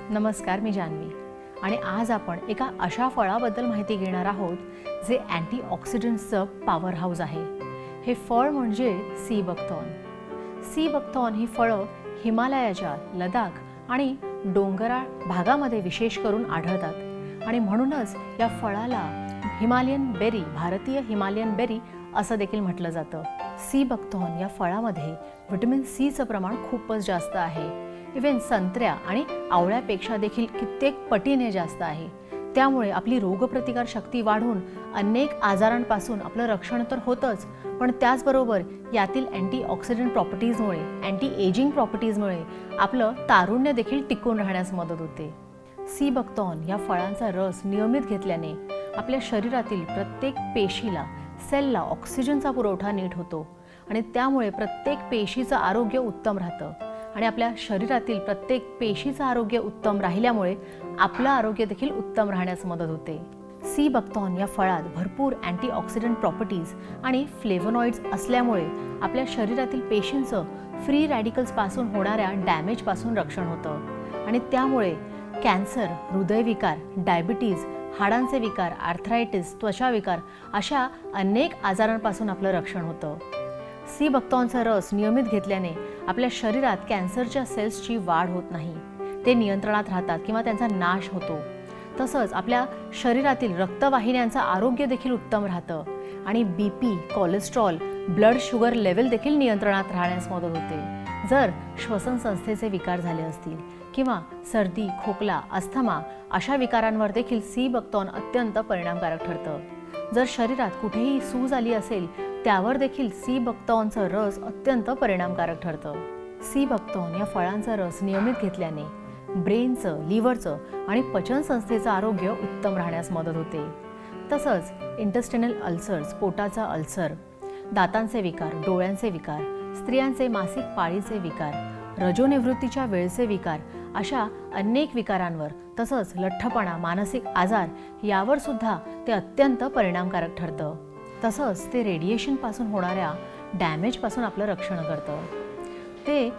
नमस्कार, मी जान्हवी आणि आज आपण एका अशा फळाबद्दल माहिती घेणार आहोत जे अँटीऑक्सिडंट्सचं पॉवर हाऊस आहे. हे फळ म्हणजे सी बकथॉर्न. सी बकथॉर्न ही फळं हिमालयाच्या, लडाख आणि डोंगराळ भागामध्ये विशेष करून आढळतात आणि म्हणूनच या फळाला हिमालयन बेरी, भारतीय हिमालयन बेरी असं देखील म्हटलं जातं. सी बकथॉर्न या फळामध्ये व्हिटॅमिन सीचं प्रमाण खूपच जास्त आहे. इव्हन संत्र्या आणि आवळ्यापेक्षा देखील कित्येक पटीने जास्त आहे. त्यामुळे आपली रोगप्रतिकार शक्ती वाढून अनेक आजारांपासून आपलं रक्षण तर होतंच, पण त्याचबरोबर यातील अँटीऑक्सिडंट प्रॉपर्टीजमुळे, अँटी एजिंग प्रॉपर्टीजमुळे आपलं तारुण्य देखील टिकून राहण्यास मदत होते. सी बकथॉर्न या फळांचा रस नियमित घेतल्याने आपल्या शरीरातील प्रत्येक पेशीला, सेलला ऑक्सिजनचा पुरवठा नीट होतो आणि त्यामुळे प्रत्येक पेशीचं आरोग्य उत्तम राहतं आणि आपल्या शरीरातील प्रत्येक पेशीचं आरोग्य उत्तम राहिल्यामुळे आपलं आरोग्य देखील उत्तम राहण्यास मदत होते. सी बकथॉर्न या फळात भरपूर अँटीऑक्सिडंट प्रॉपर्टीज आणि फ्लेवोनॉइड्स असल्यामुळे आपल्या शरीरातील पेशींचं फ्री रॅडिकल्सपासून होणाऱ्या डॅमेजपासून रक्षण होतं आणि त्यामुळे कॅन्सर, हृदयविकार, डायबिटीज, हाडांचे विकार, आर्थरायटिस, त्वचाविकार अशा अनेक आजारांपासून आपलं रक्षण होतं. सी बकथॉर्नचा रस नियमित घेतल्याने आपल्या शरीरात कॅन्सरच्या सेल्सची वाढ होत नाही, ते नियंत्रणात राहतात किंवा त्यांचा नाश होतो. तसंच आपल्या शरीरातील रक्तवाहिन्यांचं आरोग्य देखील उत्तम राहतं आणि BP, cholesterol, blood sugar level देखील नियंत्रणात राहण्यास मदत होते. जर श्वसन संस्थेचे विकार झाले असतील किंवा सर्दी, खोकला, अस्थमा अशा विकारांवर देखील सी बकथॉर्न अत्यंत परिणामकारक ठरतं. जर शरीरात कुठेही सूज आली असेल त्यावर देखील सी बकथॉर्नचा रस अत्यंत परिणामकारक ठरतं. सी बकथॉर्न या फळांचा रस नियमित घेतल्याने ब्रेनचं, लिव्हरचं आणि पचनसंस्थेचं आरोग्य उत्तम राहण्यास मदत होते. तसंच इंटेस्टिनल अल्सर्स, पोटाचा अल्सर, दातांचे विकार, डोळ्यांचे विकार, स्त्रियांचे मासिक पाळीचे विकार, रजोनिवृत्तीच्या वेळचे विकार अशा अनेक विकारांवर, तसंच लठ्ठपणा, मानसिक आजार यावर सुद्धा ते अत्यंत परिणामकारक ठरतं. तसंच ते रेडिएशनपासून होणाऱ्या डॅमेजपासून आपलं रक्षण करतं. ते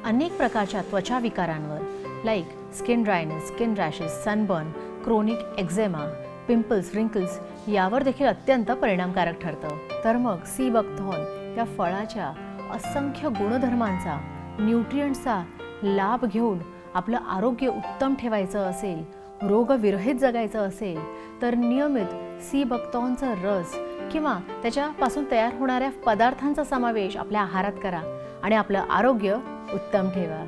अनेक प्रकारच्या त्वचा विकारांवर like skin dryness, skin rashes, sunburn, chronic eczema, pimples, wrinkles यावर देखील अत्यंत परिणामकारक ठरतं. तर मग सी बकथॉर्न या फळाच्या असंख्य गुणधर्मांचा, न्यूट्रिएंट्सचा लाभ घेऊन आपलं आरोग्य उत्तम ठेवायचं असेल, रोगविरहित जगायचं असेल तर नियमित सी बकथॉर्नचा रस किंवा त्याच्यापासून तयार होणाऱ्या पदार्थांचा समावेश आपल्या आहारात करा आणि आपलं आरोग्य उत्तम ठेवा.